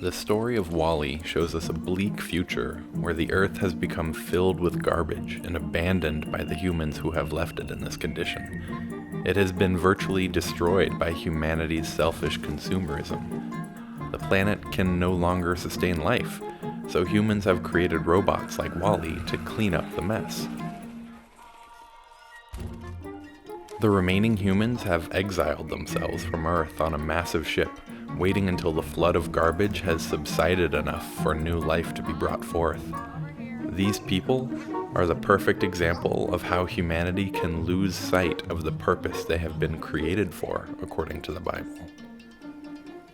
The story of Wall-E shows us a bleak future where the Earth has become filled with garbage and abandoned by the humans who have left it in this condition. It has been virtually destroyed by humanity's selfish consumerism. The planet can no longer sustain life, so humans have created robots like Wall-E to clean up the mess. The remaining humans have exiled themselves from Earth on a massive ship, waiting until the flood of garbage has subsided enough for new life to be brought forth. These people are the perfect example of how humanity can lose sight of the purpose they have been created for, according to the Bible.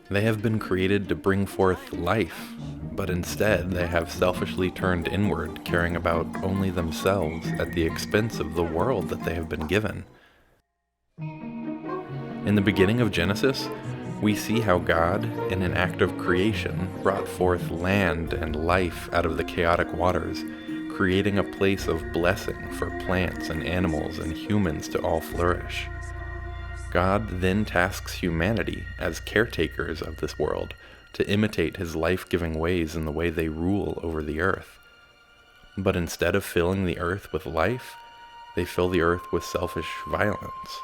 They have been created to bring forth life, but instead they have selfishly turned inward, caring about only themselves at the expense of the world that they have been given. In the beginning of Genesis, we see how God, in an act of creation, brought forth land and life out of the chaotic waters, creating a place of blessing for plants and animals and humans to all flourish. God then tasks humanity as caretakers of this world to imitate his life-giving ways in the way they rule over the earth. But instead of filling the earth with life, they fill the earth with selfish violence.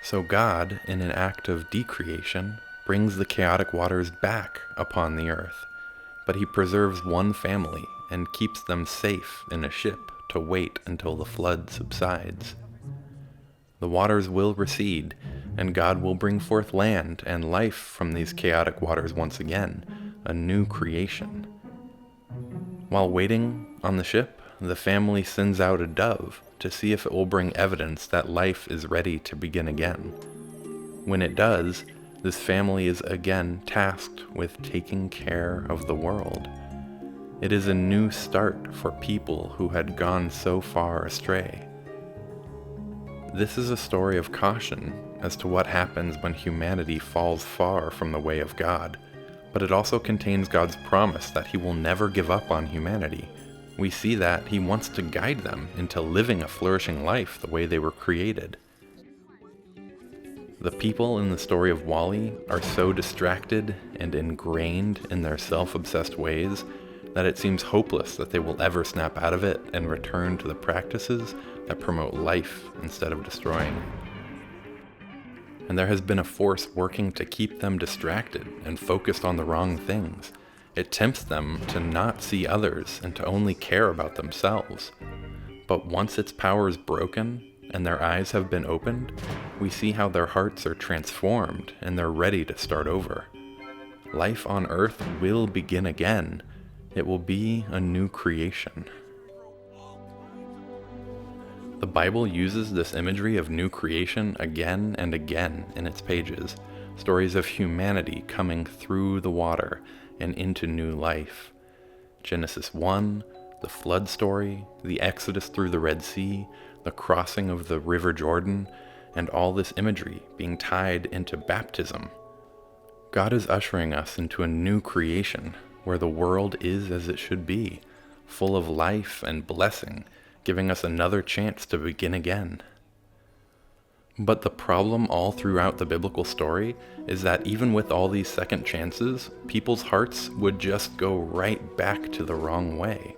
So God, in an act of decreation, brings the chaotic waters back upon the earth, but he preserves one family and keeps them safe in a ship to wait until the flood subsides. The waters will recede, and God will bring forth land and life from these chaotic waters once again, a new creation. While waiting on the ship, the family sends out a dove to see if it will bring evidence that life is ready to begin again. When it does, this family is again tasked with taking care of the world. It is a new start for people who had gone so far astray. This is a story of caution as to what happens when humanity falls far from the way of God, but it also contains God's promise that he will never give up on humanity. We see that he wants to guide them into living a flourishing life the way they were created. The people in the story of Wall-E are so distracted and ingrained in their self-obsessed ways that it seems hopeless that they will ever snap out of it and return to the practices that promote life instead of destroying it. And there has been a force working to keep them distracted and focused on the wrong things. It tempts them to not see others and to only care about themselves. But once its power is broken and their eyes have been opened, we see how their hearts are transformed and they're ready to start over. Life on earth will begin again. It will be a new creation. The Bible uses this imagery of new creation again and again in its pages, stories of humanity coming through the water and into new life. Genesis 1, the flood story, the exodus through the Red Sea, the crossing of the River Jordan, and all this imagery being tied into baptism. God is ushering us into a new creation where the world is as it should be, full of life and blessing, giving us another chance to begin again. But the problem all throughout the biblical story is that even with all these second chances, people's hearts would just go right back to the wrong way.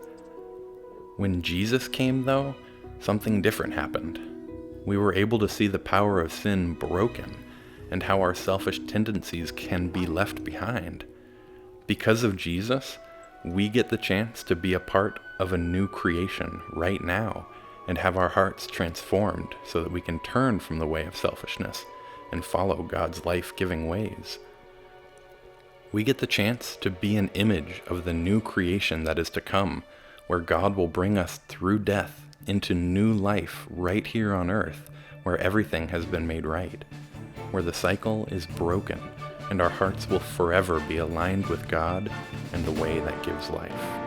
When Jesus came, though, something different happened. We were able to see the power of sin broken and how our selfish tendencies can be left behind. Because of Jesus, we get the chance to be a part of a new creation right now and have our hearts transformed so that we can turn from the way of selfishness and follow God's life-giving ways. We get the chance to be an image of the new creation that is to come, where God will bring us through death into new life right here on earth, where everything has been made right, where the cycle is broken and our hearts will forever be aligned with God and the way that gives life.